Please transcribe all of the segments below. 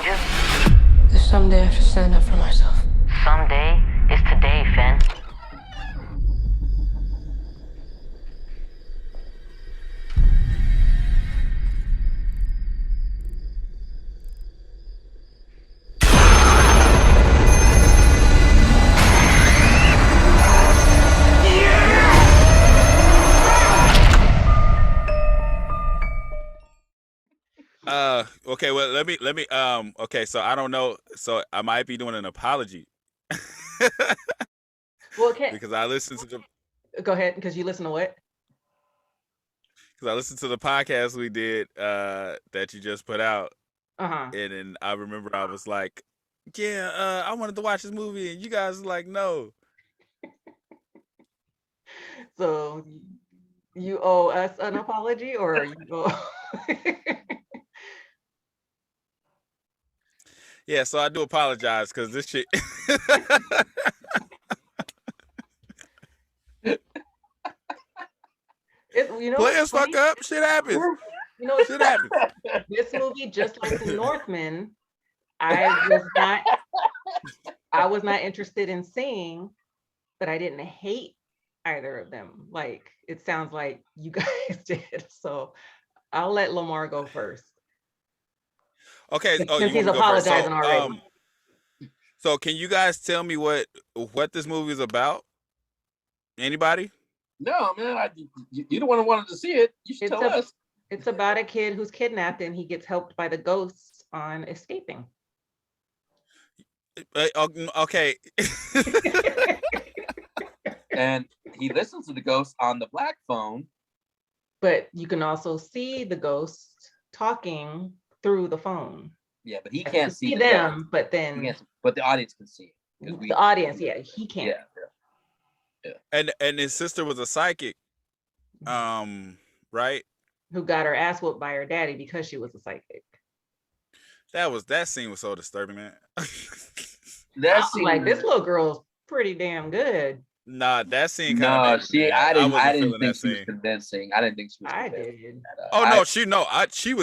told you. Someday I should stand up for myself. Someday is today, Finn. Okay, well, okay, so I don't know, so I might be doing an apology. Well, okay. Because I listened to Go ahead, because you listen to what? because I listened to the podcast we did that you just put out, Uh-huh. and then I remember I was like, yeah, I wanted to watch this movie, and you guys were like, no. So you owe us an apology, or you owe... Yeah, so I do apologize because this shit. Players fuck up. Shit happens. You know, shit happens. This movie, just like The Northman, I was not interested in seeing, but I didn't hate either of them. Like, it sounds like you guys did. So I'll let Lamar go first. Okay. Since he's apologizing already. So can you guys tell me what this movie is about? Anybody? No, man. You the one who wanted to see it. You should tell us. It's about a kid who's kidnapped and he gets helped by the ghosts on escaping. Okay. And he listens to the ghosts on the black phone. But you can also see the ghosts talking through the phone. Yeah, but he can't see them. But then, but the audience can see. The audience, yeah, he can't. Yeah. And his sister was a psychic, right? Who got her ass whooped by her daddy because she was a psychic. That scene was so disturbing, man. That scene, like, this little girl's pretty damn good. Nah, that scene. I didn't think she was convincing. I didn't think she was. I did.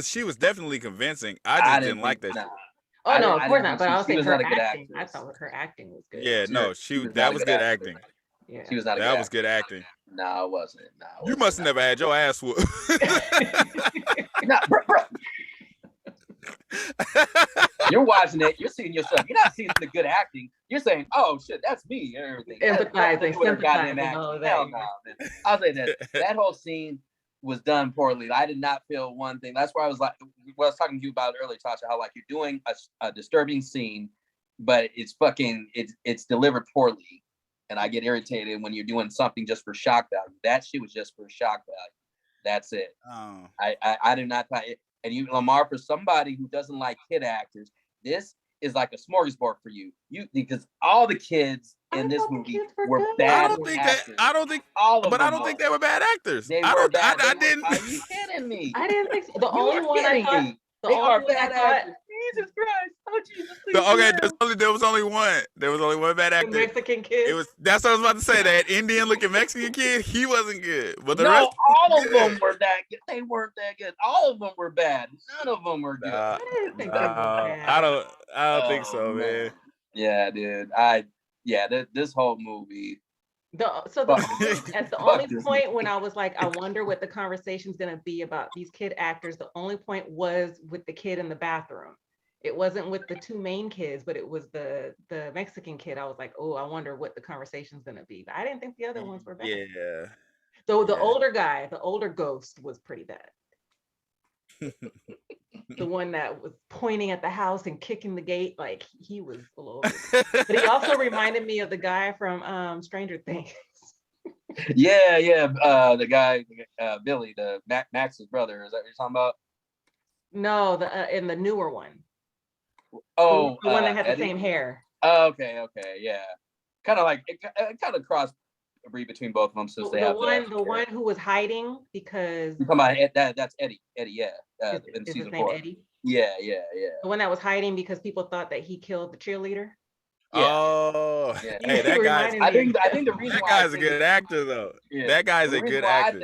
She was definitely convincing. I just didn't like that. No. Oh no, of course not. But I was saying her acting. I thought her acting was good. Yeah, no, that was good acting. Yeah, she was not. That was good acting. No, it wasn't. You must have never had your ass whooped. No, bro. You're watching it. You're seeing yourself. You're not seeing the good acting. You're saying, "Oh shit, that's me," and everything. Empathizing, sympathizing. Hell no, man. I'll say that whole scene was done poorly. I did not feel one thing. That's why I was like, what I was talking to you about earlier, Tasha, how like you're doing a disturbing scene, but it's delivered poorly, and I get irritated when you're doing something just for shock value. That shit was just for shock value. That's it. Oh. I do not find it. And you, Lamar, for somebody who doesn't like kid actors, this is like a smorgasbord for you. Because all the kids in this movie were bad actors. I don't think they were bad actors. I didn't. Are you kidding me? I didn't think so. The only one I thought. They are bad actors. Jesus Christ! Oh Jesus! There was only one. There was only one bad actor. The Mexican kid. That's what I was about to say. That Indian-looking Mexican kid, he wasn't good. But the rest, all of them were that good. They weren't that good. All of them were bad. None of them were good. I didn't think they were bad. I don't think so, man. Yeah, dude. This whole movie. At the only point when I was like, I wonder what the conversation's gonna be about these kid actors. The only point was with the kid in the bathroom. It wasn't with the two main kids, but it was the Mexican kid. I was like, oh, I wonder what the conversation's gonna be. But I didn't think the other ones were bad. Yeah. So the older guy, the older ghost, was pretty bad. The one that was pointing at the house and kicking the gate, like he was a little. But he also reminded me of the guy from Stranger Things. Yeah. The guy, Billy, the Max's brother. Is that what you're talking about? No, in the newer one. Oh, the one that had the same hair. Oh, okay, yeah. Kind of like it kind of cross breed between both of them since they have the one who was hiding because you're talking about that's Eddie. Yeah. In is season his name 4. Eddie? Yeah. The one that was hiding because people thought that he killed the cheerleader. Yeah. Oh, yeah. Hey, that guy. I think the reason that guy's a good actor though. Yeah. That guy's a good actor.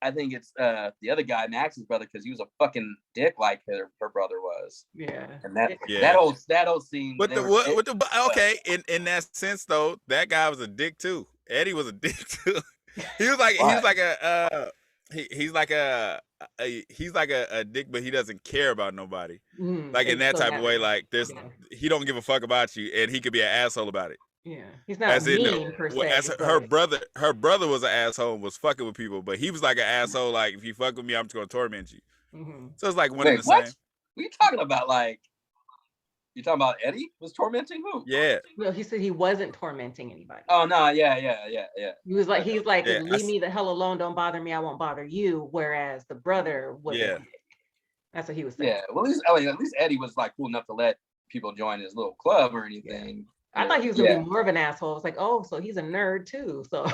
I think it's the other guy, Max's brother, because he was a fucking dick like her brother was. Yeah. And that Yeah. that whole scene. But okay, in that sense though, that guy was a dick too. Eddie was a dick too. He's like a dick, but he doesn't care about nobody. Like in that type of way, like he don't give a fuck about you, and he could be an asshole about it. Yeah, he's not mean per se. As her brother was an asshole, and was fucking with people, but he was like an asshole. Like if you fuck with me, I'm just gonna torment you. So it's like one and the same. What are you talking about? Like you talking about Eddie was tormenting who? Yeah. Well, he said he wasn't tormenting anybody. Oh no, yeah. He's like, leave me the hell alone. Don't bother me. I won't bother you. Whereas the brother was. Yeah. That's what he was saying. Yeah. Well, at least Eddie was like cool enough to let people join his little club or anything. Yeah. I thought he was gonna be more of an asshole. I was like, oh, so he's a nerd too. So.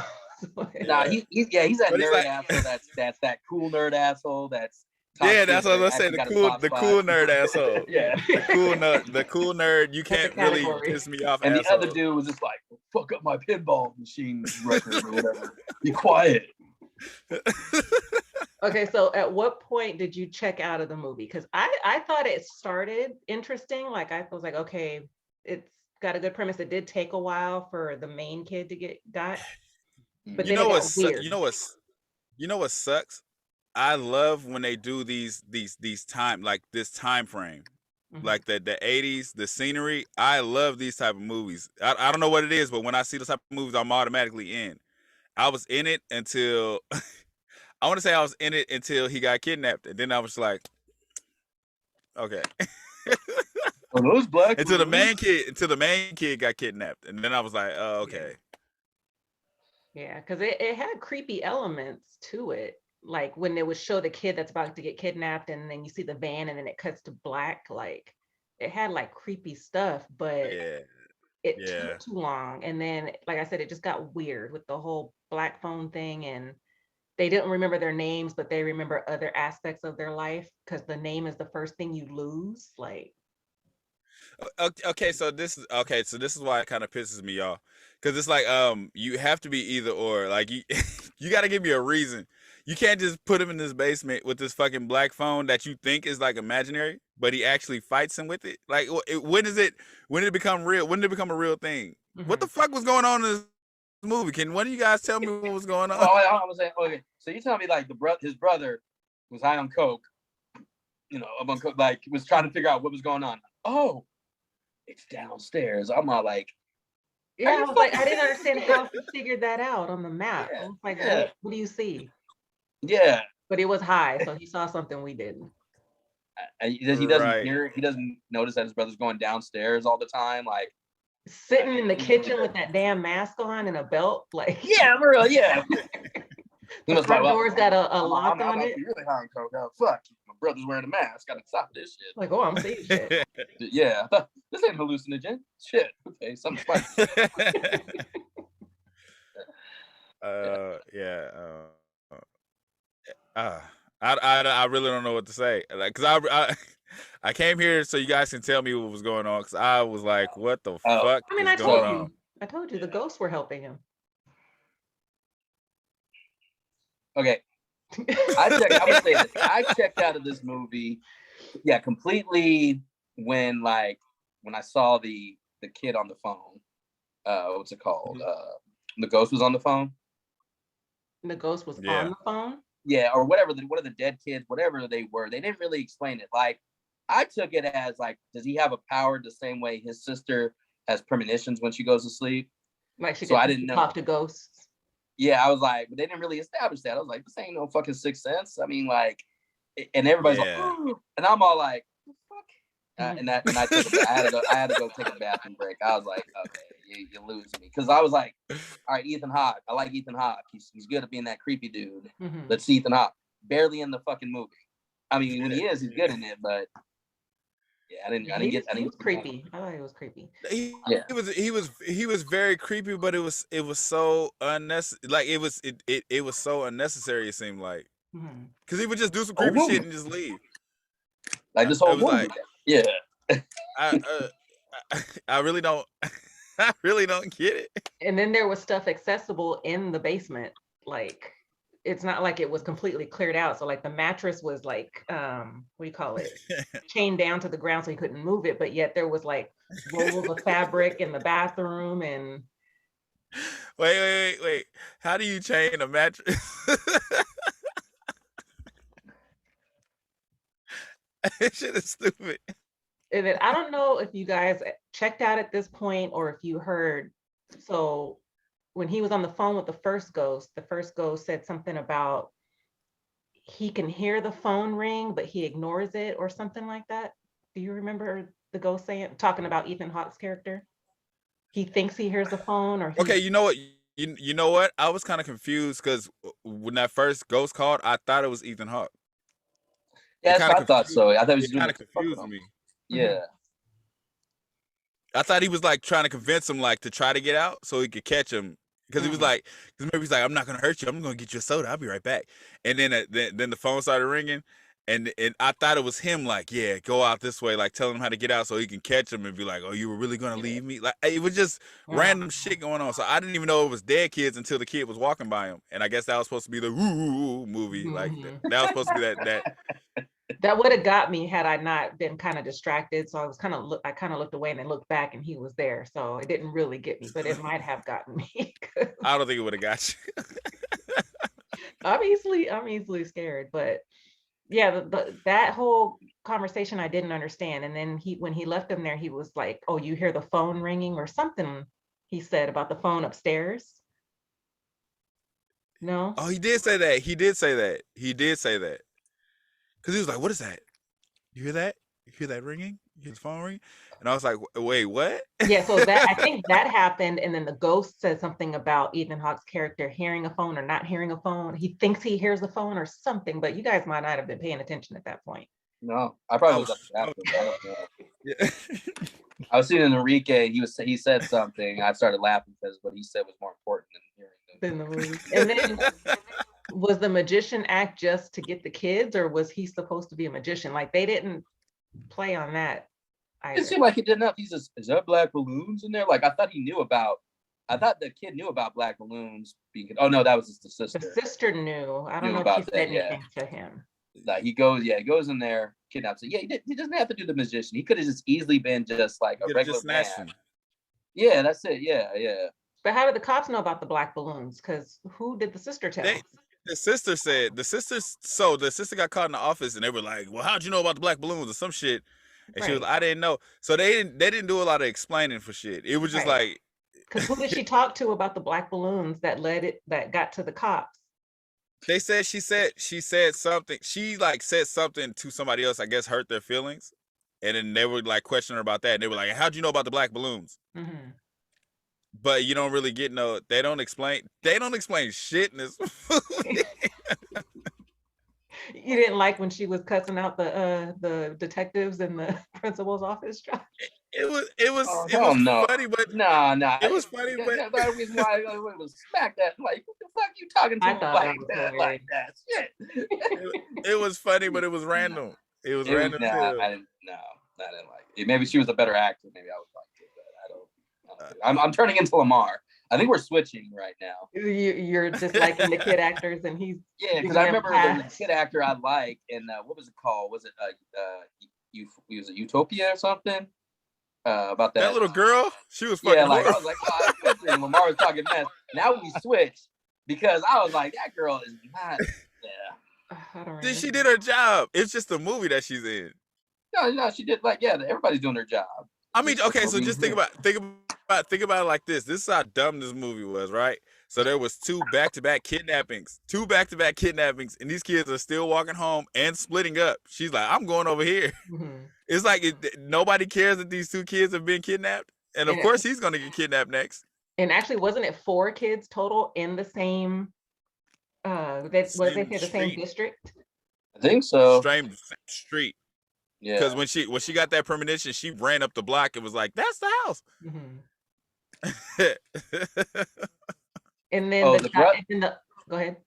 Nah, he's that nerd asshole. That's that cool nerd asshole. That's that's what I was saying. The cool nerd asshole. Yeah, the cool nerd. You can't really piss me off. And asshole. The other dude was just like, fuck up my pinball machine record or whatever. Be quiet. Okay, so at what point did you check out of the movie? Because I thought it started interesting. Like I was like, okay, it's got a good premise. It did take a while for the main kid to get got. But you know what? You know what sucks? I love when they do these time, like this time frame, like the 80s, the scenery. I love these type of movies. I don't know what it is, but when I see this type of movies, I'm automatically in. I was in it until I want to say I was in it until he got kidnapped, and then I was like, okay. Those black until the main kid got kidnapped, and then I was like, oh, okay. Yeah, because it had creepy elements to it. Like when it would show the kid that's about to get kidnapped, and then you see the van, and then it cuts to black. Like it had like creepy stuff, but it took too long. And then, like I said, it just got weird with the whole black phone thing, and they didn't remember their names, but they remember other aspects of their life because the name is the first thing you lose. Like, okay, so this is why it kind of pisses me off, because it's like you have to be either or. Like you got to give me a reason. You can't just put him in this basement with this fucking black phone that you think is like imaginary, but he actually fights him with it. Like, when did it become real? When did it become a real thing? What the fuck was going on in this movie? Can one of you guys tell me what was going on? I was saying, okay, so you tell me like his brother was high on coke, up on coke, like was trying to figure out what was going on. Oh, it's downstairs. I'm all like, yeah, I was like, I didn't understand how he figured that out on the map. I was like, what do you see? Yeah, but it was high, so he saw something we didn't. He doesn't hear. He doesn't notice that his brother's going downstairs all the time, like sitting in the kitchen with that damn mask on and a belt. Like, yeah, I'm real. Yeah. The front door's got a lock on it. Really high on coke. Oh, fuck, my brother's wearing a mask. Gotta stop this shit. Like, oh, I'm seeing shit. Yeah, this ain't hallucinogen. Shit. Okay, something's funny. I really don't know what to say. Like, cause I came here so you guys can tell me what was going on. Cause I was like, what the fuck is going on? I told you the ghosts were helping him. Okay. I'm gonna say this. I checked out of this movie, completely when I saw the kid on the phone. What's it called? The ghost was on the phone. The ghost was on the phone? Yeah, or whatever. One of the dead kids, whatever they were, they didn't really explain it. Like, I took it as like, does he have a power the same way his sister has premonitions when she goes to sleep? Like she could talk to ghosts. Yeah, I was like, but they didn't really establish that. I was like, this ain't no fucking Sixth Sense. I mean, like, and everybody's like, oh, and I'm all like, what the fuck? And I had to go take a bathroom break. I was like, okay, you lose me, because I was like, all right, Ethan Hawke. I like Ethan Hawke. He's good at being that creepy dude. Let's see Ethan Hawke. Barely in the fucking movie. I mean, when he is, he's good in it, but yeah, I didn't get. He was creepy. I thought he was creepy. He was very creepy, but it was so unnecessary. Like it was so unnecessary. It seemed like, because he would just do some creepy shit and just leave. Like this whole movie. Like, yeah. I really don't. I really don't get it. And then there was stuff accessible in the basement, like it's not like it was completely cleared out. So like the mattress was like, what do you call it? Chained down to the ground so he couldn't move it, but yet there was like rolls of fabric in the bathroom and Wait. How do you chain a mattress? That shit is stupid. and then I don't know if you guys checked out at this point or if you heard. So when he was on the phone with the first ghost said something about he can hear the phone ring, but he ignores it or something like that. Do you remember the ghost talking about Ethan Hawke's character? He thinks he hears the phone or Okay, you know what? You know what? I was kind of confused because when that first ghost called, I thought it was Ethan Hawke. Yeah, that's what I thought so. I thought he was It doing kind of confused me. Yeah. I thought he was like trying to convince him like to try to get out so he could catch him. Because he was like, because maybe he's like, I'm not gonna hurt you. I'm gonna get you a soda. I'll be right back. And then then the phone started ringing, and I thought it was him. Like, yeah, go out this way. Like telling him how to get out so he can catch him and be like, oh, you were really gonna leave me? Like it was just random shit going on. So I didn't even know it was dead kids until the kid was walking by him. And I guess that was supposed to be the woo movie. Like that was supposed to be that. That would have got me had I not been kind of distracted. So I was I kind of looked away and then looked back and he was there. So it didn't really get me, but it might have gotten me. I don't think it would have got you. I'm easily scared, but yeah, that whole conversation I didn't understand. And then when he left him there, he was like, oh, you hear the phone ringing or something he said about the phone upstairs. No? Oh, he did say that. He did say that. Because he was like, what is that? You hear that? You hear that ringing? You hear the phone ring? And I was like, wait, what? Yeah, so I think that happened. And then the ghost said something about Ethan Hawke's character hearing a phone or not hearing a phone. He thinks he hears the phone or something, but you guys might not have been paying attention at that point. No, I probably was after. I don't know. Yeah. I was seeing Enrique. He said something. I started laughing because what he said was more important than hearing the movie. And then was the magician act just to get the kids, or was he supposed to be a magician? Like they didn't play on that either. It seemed like he didn't know. He's just, is there black balloons in there? Like I thought the kid knew about black balloons being. Oh no, that was just the sister. The sister knew. I don't know if she said anything to him. Like he goes in there, kidnaps it. Yeah, he doesn't have to do the magician. He could have just easily been just like a regular man. Yeah, that's it. Yeah. But how did the cops know about the black balloons? Because who did the sister tell? The sister got caught in the office and they were like, well, how'd you know about the black balloons or some shit? And she was like, I didn't know. So they didn't do a lot of explaining for shit. It was just like, because who did she talk to about the black balloons that got to the cops? They said she said something. She like said something to somebody else, I guess hurt their feelings. And then they were like questioning her about that. And they were like, how'd you know about the black balloons? Mm-hmm. But you don't really get they don't explain shit in this movie. You didn't like when she was cussing out the detectives in the principal's office? It was funny, but it was funny, but that reason why it was smack that. Like, what the fuck you talking to me like that? Shit. It was funny, but it was random. It was random. I didn't like it. Maybe she was a better actor. Maybe I would like it, but I don't. I'm turning into Lamar. I think we're switching right now. You're just liking the kid actors, and he's because I remember the kid actor I like, and what was it called? Was it was it Utopia or something? About that little girl, she was fucking. Yeah, like I was like, oh, and Lamar was talking mess. Now we switched because I was like, that girl is not. Yeah. She did her job. It's just the movie that she's in. No, she did everybody's doing their job. I mean, okay, so just think about it like this. This is how dumb this movie was, right? So there was two back-to-back kidnappings, and these kids are still walking home and splitting up. She's like, I'm going over here. Mm-hmm. It's like nobody cares that these two kids have been kidnapped, and of course he's going to get kidnapped next. And actually, wasn't it 4 kids total in the same? The same district? I think so. Same street. Yeah. Because when she got that premonition, she ran up the block and was like, "That's the house." Mm-hmm. And then go ahead.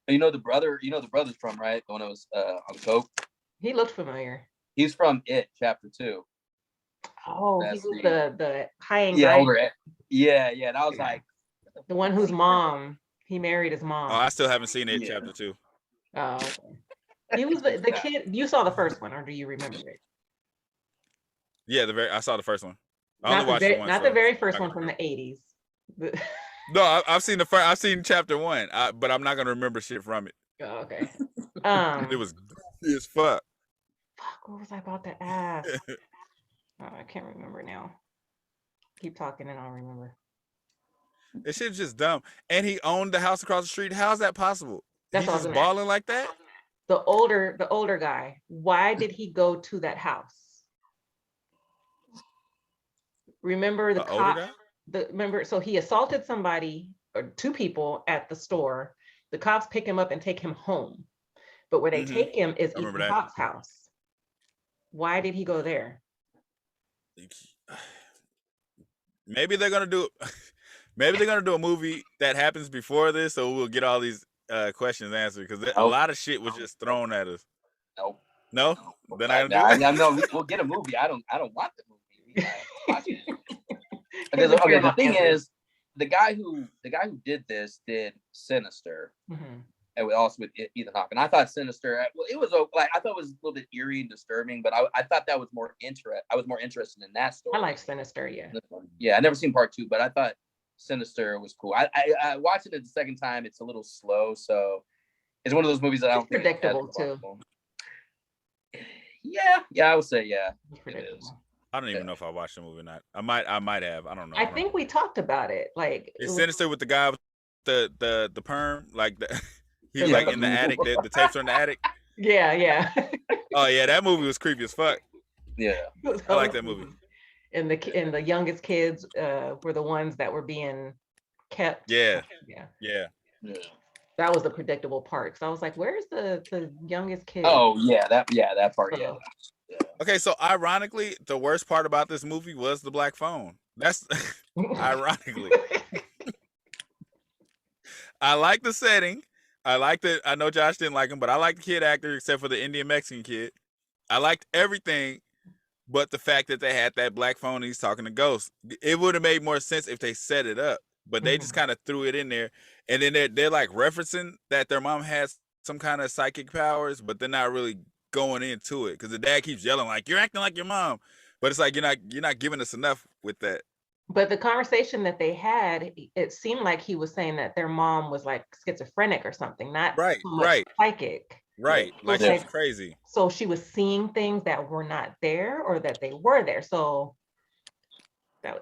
The brother's from, right? The one that was on coke. He looked familiar. He's from It Chapter 2. Oh, he was the high anxiety. Yeah. And I was like, the one whose mom He married his Oh, mom. I still haven't seen it. Yeah. Chapter 2. Oh, okay. He was the kid. You saw the first one, or do you remember it? Yeah, I saw the first one. I Not only watched the one. not so the very first I one can from the remember. 80s. No, I've seen the first. I've seen chapter 1, but I'm not gonna remember shit from it. Oh, okay. It was goofy as fuck. Fuck, what was I about to ask? Oh, I can't remember now. Keep talking and I'll remember. This shit's just dumb. And he owned the house across the street. How's that possible? That's He's what I was just gonna ask. balling like that? The older guy. Why did he go to that house? Remember the The older cop? guy? Remember, so he assaulted somebody or two people at the store. The cops pick him up and take him home. But where they take him is I remember Ethan that. Hawke's house. Why did he go there? Maybe they're gonna do maybe they're gonna do a movie that happens before this, so we'll get all these questions answered because a lot of shit was just thrown at us. Nope. No, they're not gonna do it. I know we'll get a movie. I don't want the movie. Watch it. Here's Because, a okay, the fair thing answer. is, the guy who did this did Sinister, Mhm. and also with Ethan Hawke. And I thought Sinister, well, it was like I thought it was a little bit eerie and disturbing, but I thought that was more I was more interested in that story. I like Sinister, yeah. Yeah, I never seen part 2, but I thought Sinister was cool. I watched it the second time. It's a little slow, so it's one of those movies that I don't think predictable too. Yeah, I would say yeah. It's predictable. I don't even know if I watched the movie or not. I might have. I don't know. I think we talked about it. Like It's Sinister with the guy with the perm, like he was Yeah. like in the attic. The tapes are in the attic. Yeah. Oh yeah, that movie was creepy as fuck. Yeah. I like that movie. And the youngest kids were the ones that were being kept. Yeah. Yeah. That was the predictable part. So I was like, where's the youngest kid? Oh yeah, that part. Yeah. Okay, so ironically, the worst part about this movie was the black phone. That's ironically. I like the setting. I like the. I know Josh didn't like him, but I like the kid actor except for the Indian Mexican kid. I liked everything, but the fact that they had that black phone and he's talking to ghosts. It would have made more sense if they set it up, but they just kind of threw it in there, and then they're like referencing that their mom has some kind of psychic powers, but they're not really going into it because the dad keeps yelling like, "You're acting like your mom," but it's like you're not giving us enough with that. But the conversation that they had, it seemed like he was saying that their mom was like schizophrenic or something, not so much psychic. Right, like it's it's crazy. So she was seeing things that were not there or that they were there. So,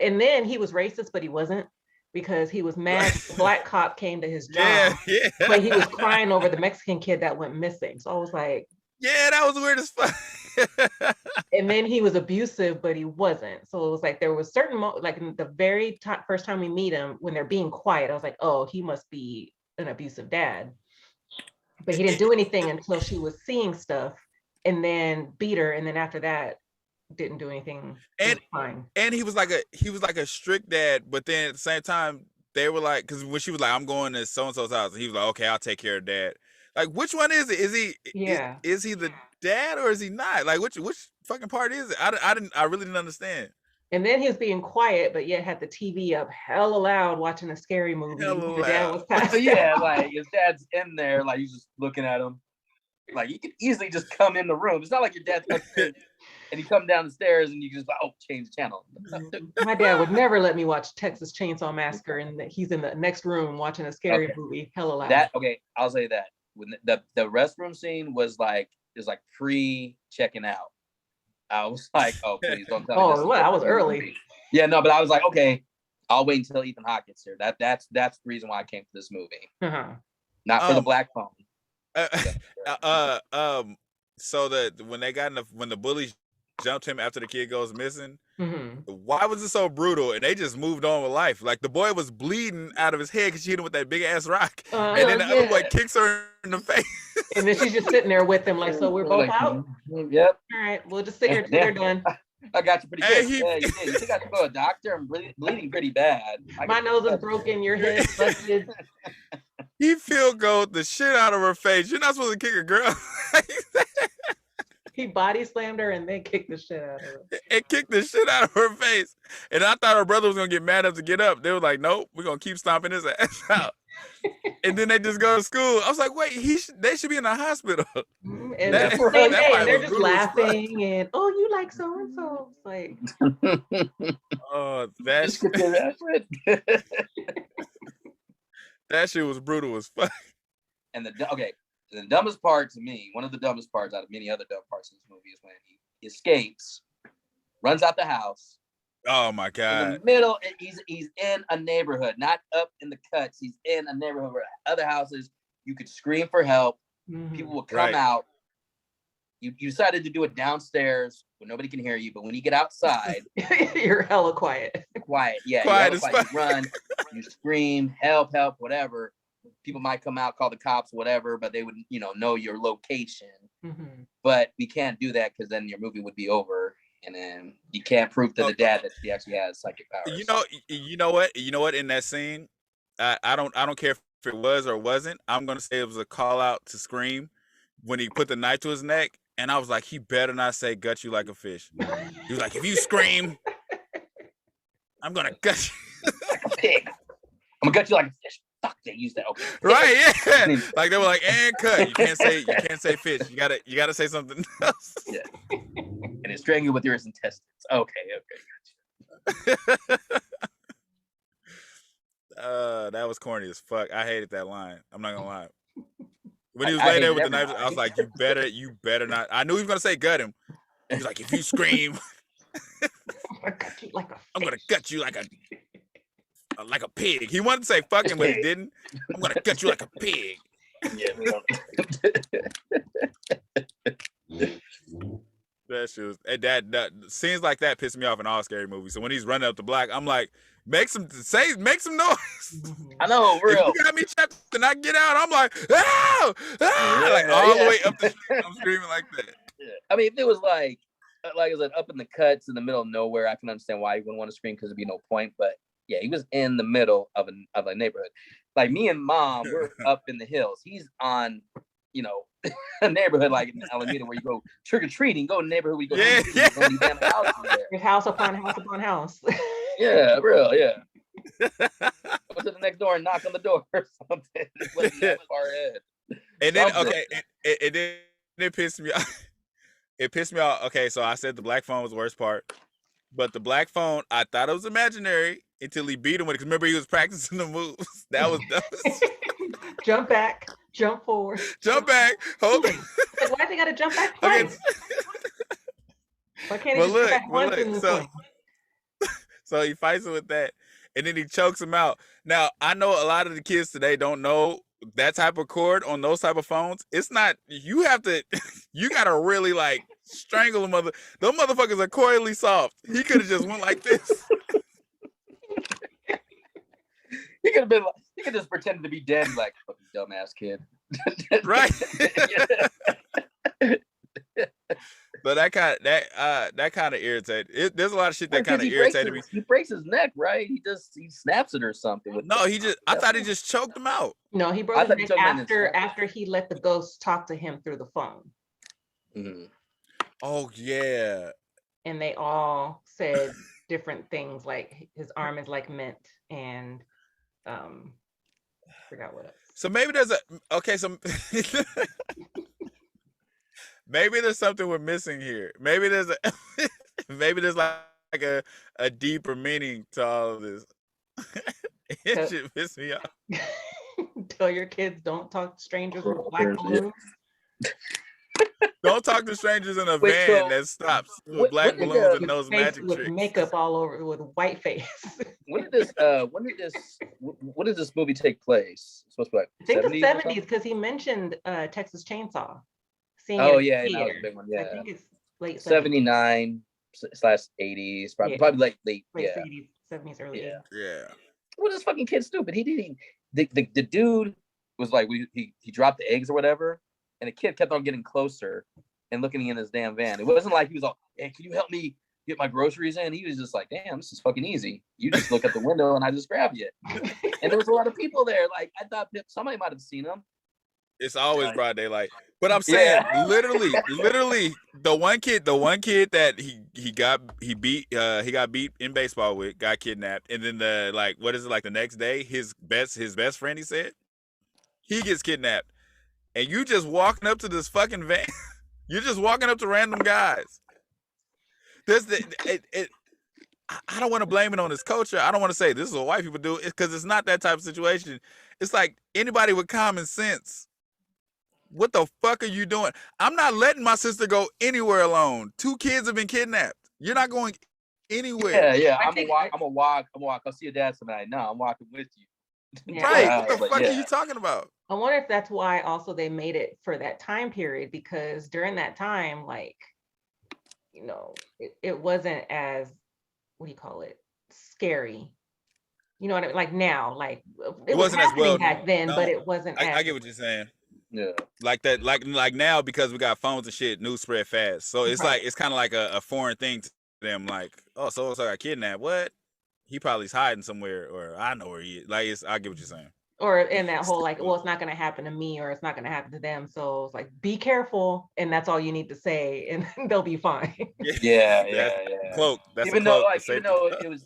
and then he was racist, but he wasn't because he was mad. The black cop came to his job, Yeah. but he was crying over the Mexican kid that went missing. So I was like, yeah, that was weird as fuck. And then he was abusive, but he wasn't. So it was like there was certain like in the very first time we meet him, when they're being quiet, I was like, oh, he must be an abusive dad. But he didn't do anything until she was seeing stuff, and then beat her, and then after that, didn't do anything. And fine. And he was like a strict dad, but then at the same time, they were like, because when she was like, I'm going to so and so's house, and he was like, okay, I'll take care of dad. Like, which one is it? Is he? Yeah. Is he the dad or is he not? Like, which fucking part is it? I really didn't understand. And then he was being quiet, but yet had the TV up hella loud watching a scary movie. Hella The dad loud. was passed Yeah, out. like his dad's in there, like he's just looking at him. Like you could easily just come in the room. It's not like your dad comes in and you come down the stairs and you just like, oh, change the channel. My dad would never let me watch Texas Chainsaw Massacre, and he's in the next room watching a scary movie, hella loud. I'll say that when the restroom scene was like pre-checking out. I was like, oh, please don't tell me. Oh, well, I was early. Yeah, no, but I was like, okay, I'll wait until Ethan Hawke gets here. That's the reason why I came to this movie. Not for the black phone. So that when the bullies jumped him after the kid goes missing, Mm-hmm. why was it so brutal? And they just moved on with life. Like the boy was bleeding out of his head because she hit him with that big ass rock, and then the other boy kicks her in the face. And then she's just sitting there with him, like, so we're both out. Yep. All right, we'll just sit here till they're done. I got you pretty Hey, good. You think I should go to a doctor? I'm bleeding pretty bad. My nose is broken. Your head's busted. He field goaled the shit out of her face. You're not supposed to kick a girl. He body slammed her and then kicked the shit out of her. And kicked the shit out of her face. And I thought her brother was gonna get mad enough to get up. They were like, nope, we're gonna keep stomping his ass out. And then they just go to school. I was like, wait, they should be in a hospital. And That- it's the same that day, part and they're was just brutal as fuck. laughing and oh, you like so and so. Like Oh, Just get the reference. that shit was brutal as fuck. And the dumbest part to me, one of the dumbest parts out of many other dumb parts in this movie is when he escapes, runs out the house. Oh my In god. the middle, he's in a neighborhood, not up in the cuts. He's in a neighborhood where other houses, you could scream for help. People will come Right. out. You decided to do it downstairs where nobody can hear you, but when you get outside, you're hella quiet. quiet. Yeah, Quiet you as yell, quiet, fuck. you run, you scream, help, whatever. People might come out, call the cops, whatever, but they would, know your location. Mhm. But we can't do that because then your movie would be over, and then you can't prove to the dad that he actually has psychic powers. You know what? In that scene, I don't care if it was or wasn't. I'm gonna say it was a call out to Scream when he put the knife to his neck, and I was like, he better not say "gut you like a fish." He was like, if you scream, I'm gonna gut you. Like a pig. I'm gonna gut you like a fish. Fuck, they use that. Okay. Right? Yeah. Like they were like, and cut. You can't say fish. You gotta say something else. Yeah. And it's strangled with your intestines. Okay. That was corny as fuck. I hated that line. I'm not gonna lie. When he was I laying there hated with the every knife, I was line. like, you better not. I knew he was gonna say gut him. He was like, if you scream, I got you like a I'm gonna fish. gut you like a pig. He wanted to say fucking, but he didn't. I'm gonna gut you like a pig. Yeah, we don't. That shit was, that scenes like that piss me off in all scary movies. So when he's running up the block, I'm like, make some noise. I know, real. If you got me trapped and I get out, I'm like, ah, like all the way up the street, I'm screaming like that. Yeah. I mean, if it was like I said, up in the cuts in the middle of nowhere, I can understand why he wouldn't want to scream because there'd be no point. But yeah, he was in the middle of a neighborhood. Like me and mom, we're up in the hills. He's on, a neighborhood like in Alameda where you go trick or treating. Go to the neighborhood where you go. Yeah, trick or treating, damn houses there. There's house upon house upon house. Yeah, real, yeah. Go to the next door and knock on the door or something. Let me have far ahead. And then Something. it pissed me off. It pissed me off. Okay, so I said the black phone was the worst part, but the black phone, I thought it was imaginary until he beat him with it. 'Cause remember, he was practicing the moves. That was Jump back, jump forward. jump back, hold it. Like, why they gotta jump back Okay. twice? Why can't he just jump back once in the swing? So he fights him with that, and then he chokes him out. Now, I know a lot of the kids today don't know that type of cord on those type of phones. It's not, you have to, you got to really like strangle them. Those motherfuckers are coyly soft. He could have just went like this. He could have been like, he could just pretend to be dead, like, fucking dumbass kid. Right. So that kind of irritated. There's a lot of shit that kind of irritated me. He breaks his neck, right? He snaps it or something. I thought he just choked him out. No, he broke his neck after he let the ghost talk to him through the phone. Mm-hmm. Oh yeah. And they all said different things, like his arm is like mint, and I forgot what else. So maybe there's maybe there's something we're missing here. Maybe there's like a deeper meaning to all of this. It should piss me off. Tell your kids don't talk to strangers with black balloons. Don't talk to strangers in a van that stops with black balloons and knows magic with tricks. Makeup all over with white face. When did this movie take place? It's supposed to be like I think 70s the 70s, because he mentioned Texas Chainsaw. Oh yeah, that was a big one. Yeah, I think it's late 79/80s, probably late 80s, 70s, early 80s. Yeah. What is this fucking kid stupid? He didn't. The dude was like, he dropped the eggs or whatever, and the kid kept on getting closer and looking in his damn van. It wasn't like he was all, hey, can you help me get my groceries in? He was just like, damn, this is fucking easy. You just look at the window and I just grab you. And there was a lot of people there. Like, I thought somebody might have seen him. It's always broad daylight. But I'm saying, literally, the one kid that he got beat in baseball with, got kidnapped, and then the next day his best friend, he said, he gets kidnapped, and you just walking up to this fucking van, you're just walking up to random guys. I don't want to blame it on his culture. I don't want to say this is what white people do, because it's not that type of situation. It's like anybody with common sense. What the fuck are you doing? I'm not letting my sister go anywhere alone. 2 kids have been kidnapped. You're not going anywhere. Yeah. I'm gonna walk. I'll see your dad tonight. No, I'm walking with you. Yeah. Right. What the fuck are you talking about? I wonder if that's why also they made it for that time period, because during that time, like, you know, it wasn't as, what do you call it, scary. You know what I mean? Like now, like it was wasn't as happening well back then, no, but it wasn't. I get what you're saying. Yeah. Like that, like now, because we got phones and shit, news spread fast. So it's Right. like, it's kind of like a foreign thing to them. Like, oh, so got kidnapped. What? He probably's hiding somewhere, or I know where he is. Like, I get what you're saying. Or in that whole like, well, it's not going to happen to me, or it's not going to happen to them. So it's like, be careful, and that's all you need to say, and they'll be fine. Yeah. Cloak. That's even though it was,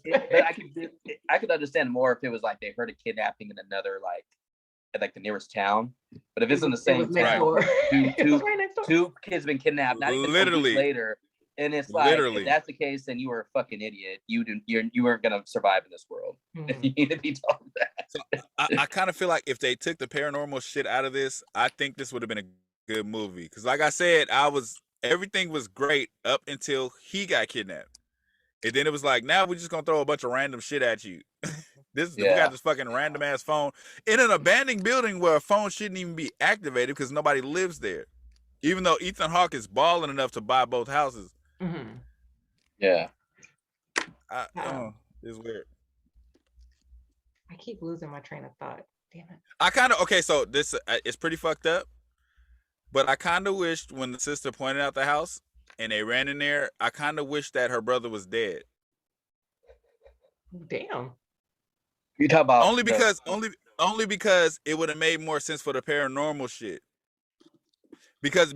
I could understand more if it was like they heard a kidnapping in another like the nearest town. But if it's in the same town, two kids been kidnapped, not even literally later, and it's like, if that's the case, then you were a fucking idiot. You weren't gonna survive in this world. Mhm. You need to be told that. So I kind of feel like if they took the paranormal shit out of this, I think this would have been a good movie. Because like I said, everything was great up until he got kidnapped, and then it was like, now we're just gonna throw a bunch of random shit at you. We got this fucking random ass phone in an abandoned building where a phone shouldn't even be activated because nobody lives there. Even though Ethan Hawke is balling enough to buy both houses. Mhm. Yeah. It's weird. I keep losing my train of thought. Damn it. I kind of, okay, so this it's pretty fucked up, but I kind of wished when the sister pointed out the house and they ran in there, I kind of wished that her brother was dead. Damn. You talk about only because it would have made more sense for the paranormal shit. Because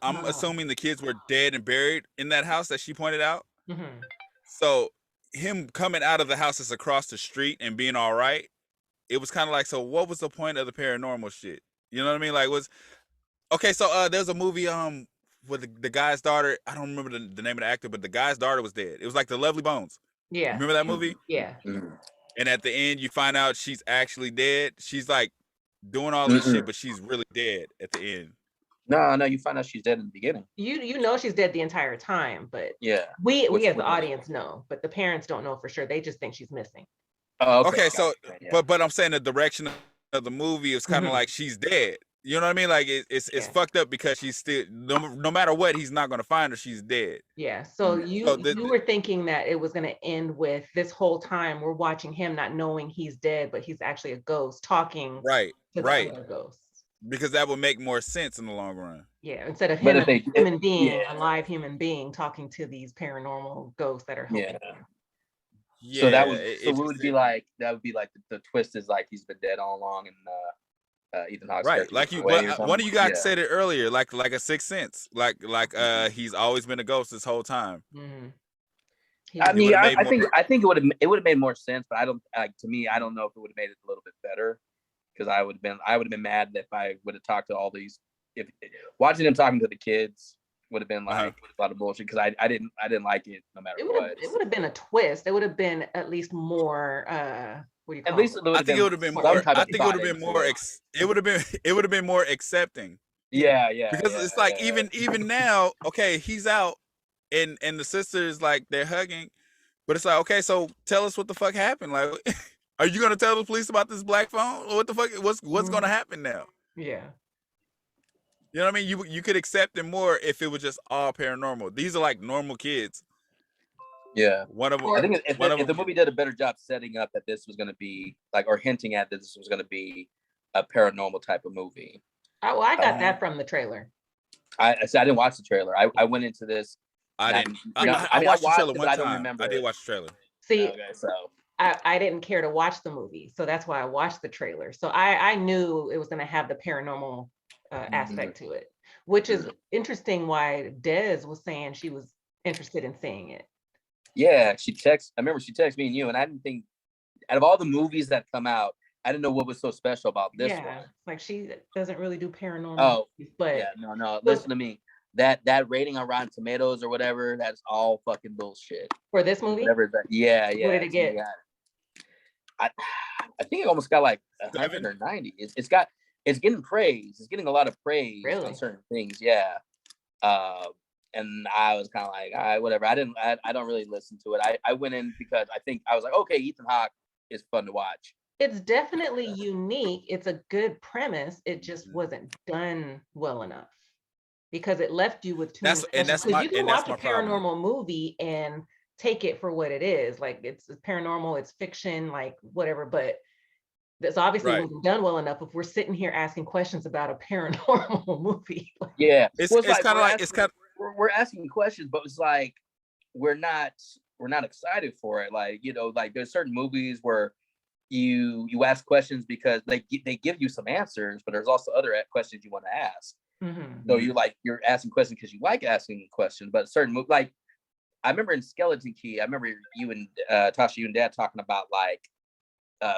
I'm assuming the kids were dead and buried in that house that she pointed out. Mhm. So him coming out of the house that's across the street and being all right, it was kind of like, so what was the point of the paranormal shit? You know what I mean? Like, so there's a movie with the guy's daughter. I don't remember the name of the actor, but the guy's daughter was dead. It was like The Lovely Bones. Yeah. Remember that movie? Yeah. And at the end, you find out she's actually dead. She's like doing all this shit, but she's really dead at the end. No, you find out she's dead in the beginning. You know she's dead the entire time, but yeah, we as the audience know, but the parents don't know for sure. They just think she's missing. Oh, okay. So, yeah. but I'm saying the direction of the movie is kind of like she's dead. You know what I mean? Like it's fucked up because she's still, no matter what, he's not going to find her. She's dead. Yeah. So you were thinking that it was going to end with this whole time we're watching him not knowing he's dead, but he's actually a ghost talking to the other ghosts. Because that would make more sense in the long run. Yeah. Instead of him, a live human being talking to these paranormal ghosts that are helping him. Yeah. So that would be like the twist is like he's been dead all along, and Ethan Hawke's right, like one of you guys said it earlier, like a Sixth Sense, like he's always been a ghost this whole time. Mm-hmm. I mean, I think it would have made more sense, but I don't know if it would have made it a little bit better, because I would have been mad if I would have talked to all these, if watching him talking to the kids would have been like a lot of bullshit, because I didn't like it no matter what. It would have been a twist. It would have been at least more what do you call at least it? I think it would have been more. I think it would have been more. It would have been more accepting. Yeah. Because it's like even now, okay, he's out, and the sisters like they're hugging, but it's like, okay, so tell us what the fuck happened. Like, are you gonna tell the police about this black phone? Or what the fuck? What's gonna happen now? Yeah. You know what I mean? You could accept it more if it was just all paranormal. These are like normal kids. Yeah. One of them. I think if the movie did a better job setting up that this was going to be like, or hinting at that this was going to be a paranormal type of movie. I got that from the trailer. I didn't watch the trailer. I went into this. I watched the trailer one time. I don't remember. I did watch the trailer. See, so I didn't care to watch the movie, so that's why I watched the trailer. So I knew it was going to have the paranormal aspect to it, which is interesting why Des was saying she was interested in seeing it. Yeah, I remember she texted me and you, and I didn't think, out of all the movies that come out, I didn't know what was so special about this one. Like she doesn't really do paranormal. Oh, movies, but yeah, no. Listen to me. That rating on Rotten Tomatoes or whatever, that's all fucking bullshit. For this movie? Whatever that, yeah. What did it get? I think it almost got like 100 or 90. It's getting praise. It's getting a lot of praise on certain things. Yeah. And I was kind of like, all right, whatever. I don't really listen to it. I went in because I was like, okay, Ethan Hawke is fun to watch. It's definitely unique. It's a good premise. It just wasn't done well enough because it left you with too many questions. Because you can watch a paranormal movie and take it for what it is. Like it's paranormal, it's fiction, like whatever. But this obviously wasn't done well enough if we're sitting here asking questions about a paranormal movie. Yeah, it's kind of like we're asking questions, but it's like we're not excited for it. Like, you know, like there's certain movies where you ask questions because they give you some answers, but there's also other questions you want to ask. So you're asking questions because you like asking questions, but certain movies, like I remember in Skeleton Key, I remember you and Tasha, you and Dad talking about like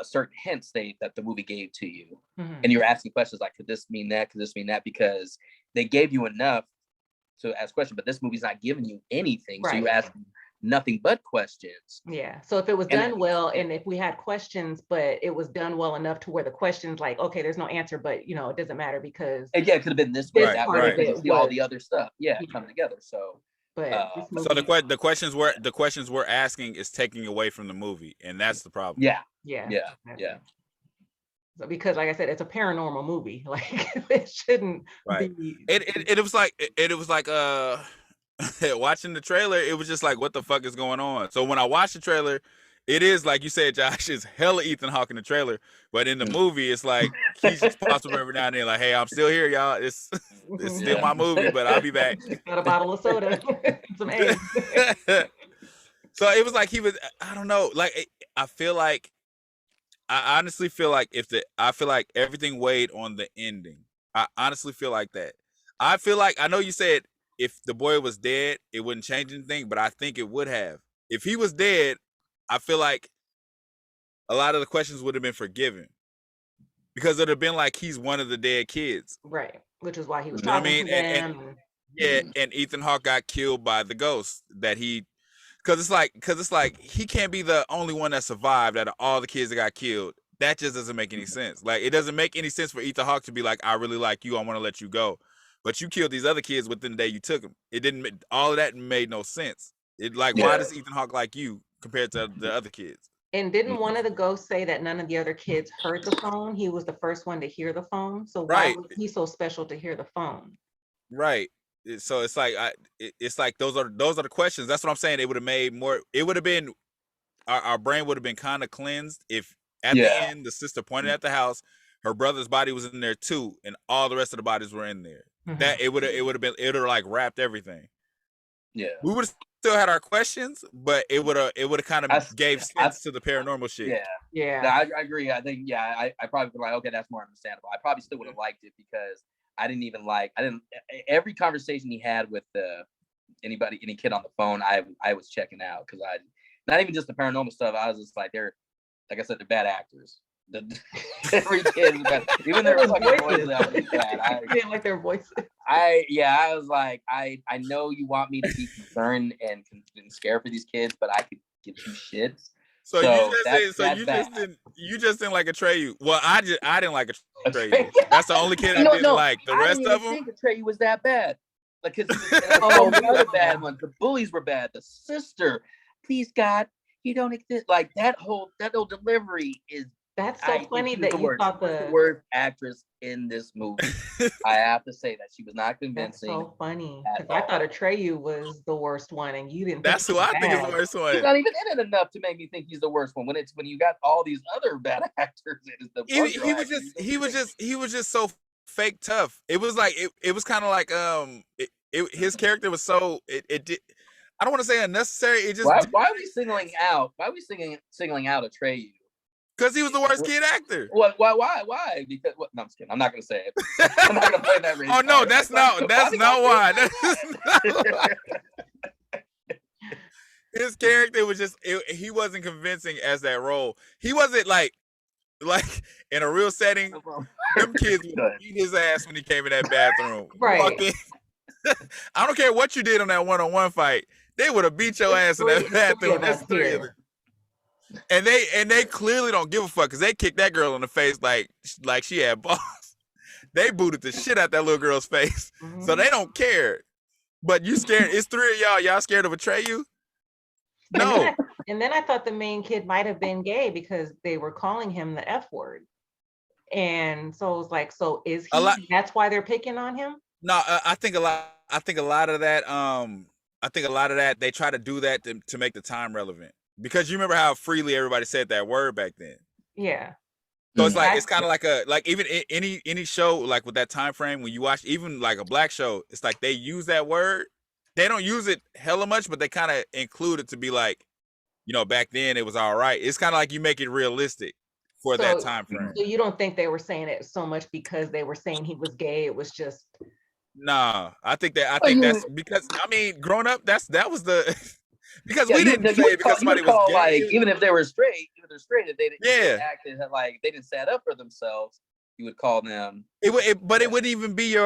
certain hints that the movie gave to you, and you're asking questions like, could this mean that? Could this mean that? Because they gave you enough to ask questions, but this movie's not giving you anything, so you're asking nothing but questions. Yeah. So if it was done well, and if we had questions, but it was done well enough to where the questions like, okay, there's no answer, but you know, it doesn't matter because it could have been this way, that way, all the other stuff, come together. So, but so the questions we're asking is taking away from the movie, and that's the problem. Yeah. So because, like I said, it's a paranormal movie. Like it shouldn't be. It was like watching the trailer, it was just like, what the fuck is going on? So when I watched the trailer, it is like you said, Josh, it's hella Ethan Hawke in the trailer, but in the movie, it's like he's just possible every now and then, like, hey, I'm still here, y'all. It's still my movie, but I'll be back. Got a bottle of soda, some eggs. So it was like he was, I don't know, like I honestly feel like I feel like everything weighed on the ending. I honestly feel like that. I know you said if the boy was dead, it wouldn't change anything, but I think it would have. If he was dead, I feel like a lot of the questions would have been forgiven because it would have been like he's one of the dead kids. Right. Which is why he was talking to them. And Ethan Hawke got killed by the ghost that because it's like he can't be the only one that survived out of all the kids that got killed. That just doesn't make any sense. Like it doesn't make any sense for Ethan Hawke to be like, I really like you, I want to let you go. But you killed these other kids within the day you took them. It didn't. All of that made no sense. Why does Ethan Hawke like you compared to the other kids? And didn't one of the ghosts say that none of the other kids heard the phone? He was the first one to hear the phone. So why was he so special to hear the phone? Right. So it's like it's like those are the questions. That's what I'm saying. It would have made more. It would have been our brain would have been kind of cleansed if at the end the sister pointed at the house, her brother's body was in there too, and all the rest of the bodies were in there. That it would have like wrapped everything. Yeah, we would have still had our questions, but it would have kind of gave sense to the paranormal shit. Yeah. No, I agree. I think I probably would like, okay, that's more understandable. I probably still would have liked it because every conversation he had with any kid on the phone, I was checking out because not even just the paranormal stuff. I was just like, like I said, they're bad actors. Every kid was bad. Even their fucking voices, I was bad. I didn't like their voices. I was like, I know you want me to be concerned and scared for these kids, but I could give two shits. So you just didn't like Atreyu. Well, I didn't like Atreyu. That's the only kid I didn't like. The rest of them, I didn't think Atreyu was that bad. Like, cause the other bad ones, the bullies were bad. The sister, please God, you don't exist. Like that whole delivery is. That's so funny that you thought the worst actress in this movie. I have to say that she was not convincing. That's so funny. I thought Atreyu was the worst one, and you didn't. That's who I think is the worst one. He's not even in it enough to make me think he's the worst one. When you got all these other bad actors, he was just so fake tough. It was like it was kind of like his character was so it did. I don't want to say unnecessary. It just why are we singling out? Why are we singling out Atreyu? Because he was the worst kid actor. What? Why? Because what? No, I'm just kidding. I'm not gonna say it. I'm not gonna play that. Oh no, that's not why. That's not why. His character was just he wasn't convincing as that role. He wasn't like in a real setting. Them kids would beat his ass when he came in that bathroom. Right. I don't care what you did on that one-on-one fight. They would have beat your ass in that bathroom. That's three of them. And they clearly don't give a fuck because they kicked that girl in the face like she had balls. They booted the shit out that little girl's face. Mm-hmm. So they don't care. But you scared. It's three of y'all. Y'all scared to betray you? No. And then I thought the main kid might have been gay because they were calling him the F word. And so it was like, so is he? That's why they're picking on him? No, I think a lot of that. They try to do that to make the time relevant. Because you remember how freely everybody said that word back then. Yeah. So it's like it's kind of like even any show like with that time frame when you watch even like a black show, it's like they use that word. They don't use it hella much, but they kind of include it to be like, back then it was all right. It's kind of like you make it realistic for that time frame. So you don't think they were saying it so much because they were saying he was gay? It was just. Nah, I think that's because growing up, that was the. Because we didn't say it because somebody was gay. Like, even if they were straight, if they didn't acted like they didn't stand up for themselves, you would call them. But it wouldn't even be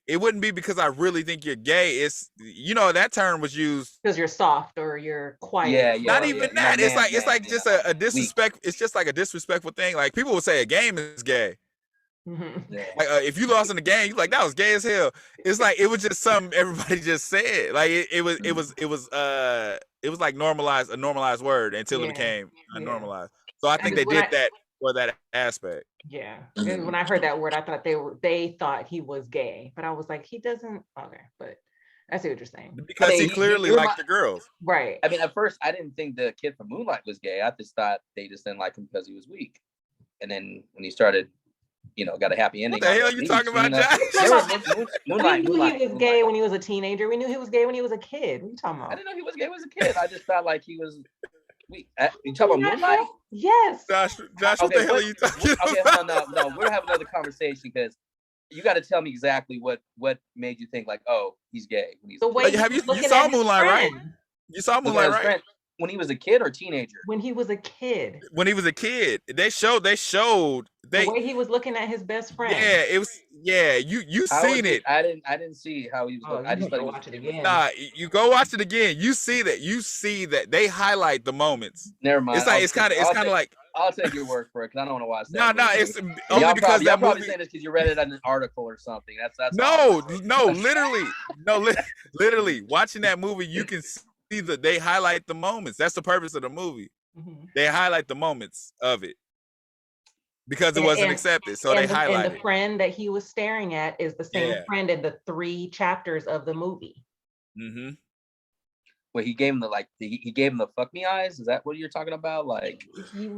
it wouldn't be because I really think you're gay. It's that term was used because you're soft or you're quiet. Yeah. Not even that. It's like just a disrespect. Weak. It's just like a disrespectful thing. Like people would say a game is gay. Mm-hmm. Yeah. Like if you lost in the game, you like that was gay as hell. It's like it was just something everybody just said. Like it was like a normalized word until it became normalized. So I think they did that for that aspect. Yeah. And when I heard that word, I thought they thought he was gay, but I was like, he doesn't. Okay, but I see what you're saying. Because he clearly liked the girls. Right. At first I didn't think the kid from Moonlight was gay. I just thought they just didn't like him because he was weak. And then when he started, got a happy ending. What the hell you talking about, Josh? We knew he was gay when he was a teenager. We knew he was gay when he was a kid. What are you talking about? I didn't know he was gay when he was a kid. I just felt like he was weak. You talking about Moonlight? Yes. Josh, what the hell are you talking about? No, we're having another conversation because you got to tell me exactly what made you think like, oh, he's gay. When he's you saw Moonlight, right? You saw Moonlight, right? When he was a kid or teenager? When he was a kid. When he was a kid, they showed the way he was looking at his best friend. Yeah, it was. Yeah, you seen it. I didn't see how he was. I just thought watch it again. Nah, you go watch it again. You see that they highlight the moments. Never mind. It's kind of like. I'll take your word for it because I don't want to watch that. No, it's only because y'all probably saying this because you read it in an article or something. That's literally watching that movie, you can see that they highlight the moments. That's the purpose of the movie. Mm-hmm. They highlight the moments of it because it wasn't accepted. So they highlight. And the friend that he was staring at is the same friend in the 3 chapters of the movie. Mm-hmm. Well, he gave him the fuck me eyes. Is that what you're talking about? Like, he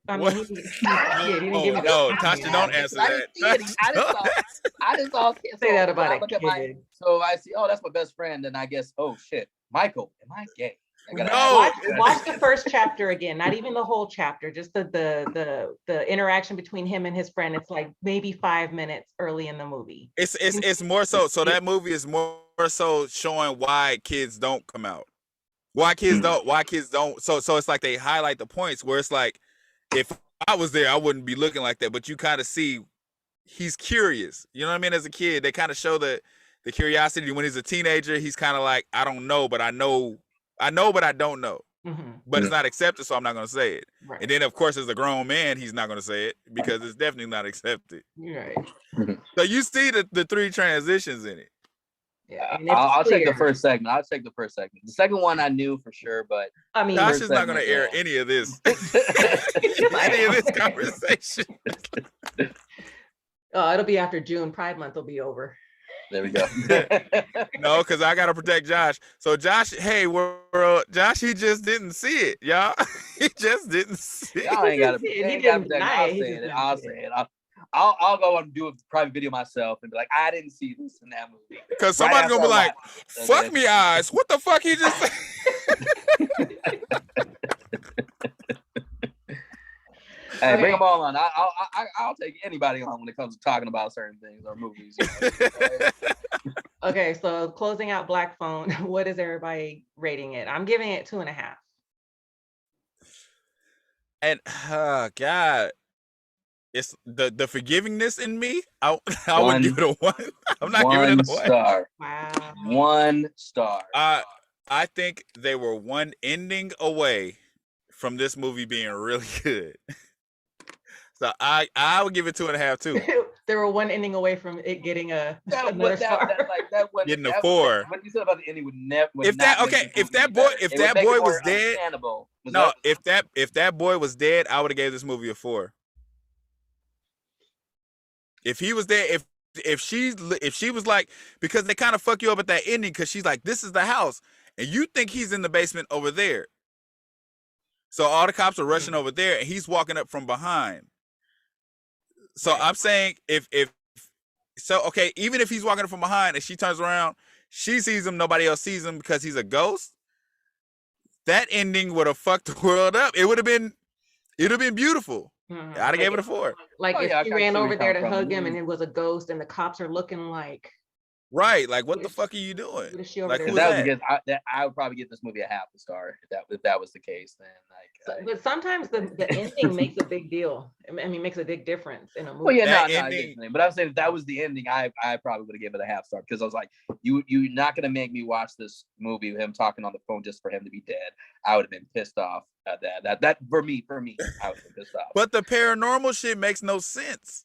didn't give me Tasha, don't answer that. I just saw say that about a kid. So I see, oh, that's my best friend, and I guess, oh shit, Michael, am I gay? Watch the first chapter again. Not even the whole chapter. Just the interaction between him and his friend. It's like maybe 5 minutes early in the movie. It's more so. So that movie is more so showing why kids don't come out. Why kids don't. So it's like they highlight the points where it's like, if I was there, I wouldn't be looking like that. But you kind of see he's curious. You know what I mean? As a kid, they kind of show the curiosity. When he's a teenager, he's kind of like, I don't know, but I know, but I don't know. Mm-hmm. But it's not accepted, so I'm not going to say it. Right. And then, of course, as a grown man, he's not going to say it because it's definitely not accepted. Right. So you see the 3 transitions in it. Yeah, I'll take the first segment. The second one I knew for sure, but Josh is not going to air any of this. Any of this conversation. It'll be after June. Pride Month will be over. There we go. No, because I got to protect Josh. So Josh, hey world, Josh, he just didn't see it, y'all. He just didn't see it. Y'all ain't got to protect. I'll say it. I'll go and do a private video myself and be like, I didn't see this in that movie. Because somebody's gonna be like, fuck me eyes. What the fuck he just said? Hey, bring Okay. them all on. I'll take anybody on when it comes to talking about certain things or movies. Okay, so closing out Black Phone, what is everybody rating it? I'm giving it 2.5. And God, it's the forgivingness in me. I would give it a 1. I'm not giving it a 1. Star. Wow. 1 star. I think they were one ending away from this movie being really good. So I would give it 2.5 too. They were one ending away from it getting another That star. getting a 4. What you said about the ending would never. If that boy was dead, no, if that boy was dead, I would have gave this movie a 4. If he was there, if she was like, because they kind of fuck you up at that ending, because she's like, this is the house, and you think he's in the basement over there. So all the cops are rushing over there, and he's walking up from behind. So I'm saying okay, even if he's walking up from behind and she turns around, she sees him, nobody else sees him because he's a ghost. That ending would have fucked the world up. It'd have been beautiful. Mhm. I'd have gave it a 4. Like Oh, if yeah, she I ran see where over you're there to coming from. hug him and it was a ghost and the cops are looking like, Right, like what the fuck are you doing? what is she over Like, there who If was that was that? the case, I would probably give this movie a 0.5 star. If that was the case, then But sometimes the ending makes a big deal. I mean, makes a big difference in a movie. well, yeah, That I get ending- your name. But I'm saying if that was the ending, I probably would have given it a 0.5 star because I was like, you're not gonna make me watch this movie with him talking on the phone just for him to be dead. I would have been pissed off at that. That for me, I would have been pissed off. But the paranormal shit makes no sense.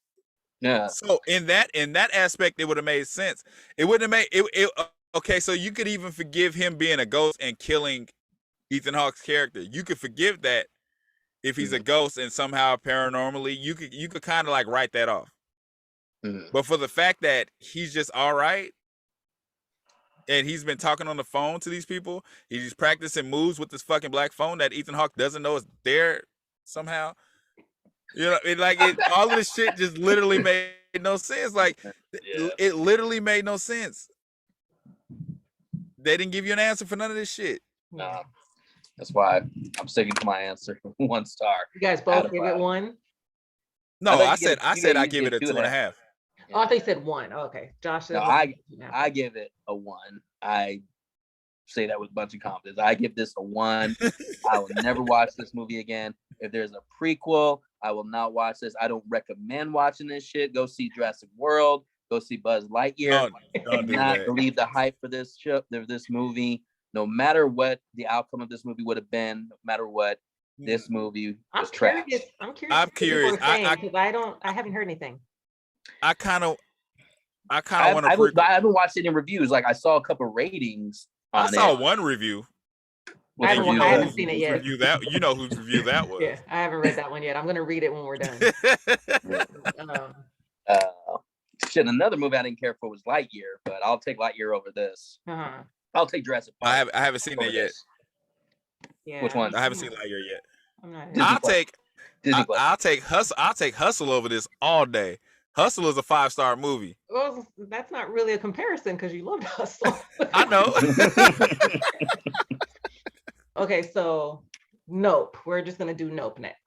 Yeah, So in that aspect, it would have made sense. It wouldn't have made it. Okay, so you could even forgive him being a ghost and killing Ethan Hawke's character. You could forgive that if he's a ghost and somehow paranormally, you could kind of like write that off. But for the fact that he's just all right, and he's been talking on the phone to these people, he's practicing moves with this fucking black phone that Ethan Hawke doesn't know is there somehow. You know, all of this shit just literally made no sense. Like, it literally made no sense. They didn't give you an answer for none of this shit. no, that's why I'm sticking to my answer. 1 star. You guys both give it 1? No, I thought I said I give it a 2.5. Oh, I thought you said 1. Oh, okay. Josh said No, 1. I give it a 1. I say that with a bunch of confidence. I give this a 1. I will never watch this movie again. If there's a prequel, I will not watch this. I don't recommend watching this shit. Go see Jurassic World. Go see Buzz Lightyear. Don't Do do not that. believe the hype for this movie. No matter what the outcome of this movie would have been, no matter what, this movie was trash. I'm curious. I'm curious. Because I haven't heard anything. I kind of want to. I haven't watched any reviews. Like I saw a couple ratings I on saw it. one review. I And haven't seen it yet. You know whose review that was. Yeah, I haven't read that one yet. I'm gonna read it when we're done. Shit, another movie I didn't care for was Lightyear, but I'll take Lightyear over this. I'll take Jurassic Park. I haven't seen that yet. Yeah. Which one? I haven't seen Lightyear yet. I'm not. Disney I'll Plus. take Disney Plus. I'll take Hustle. I'll take Hustle over this all day. Hustle is a 5-star movie. Well, that's not really a comparison because you loved Hustle. I know. Okay, so Nope. We're just gonna do Nope next.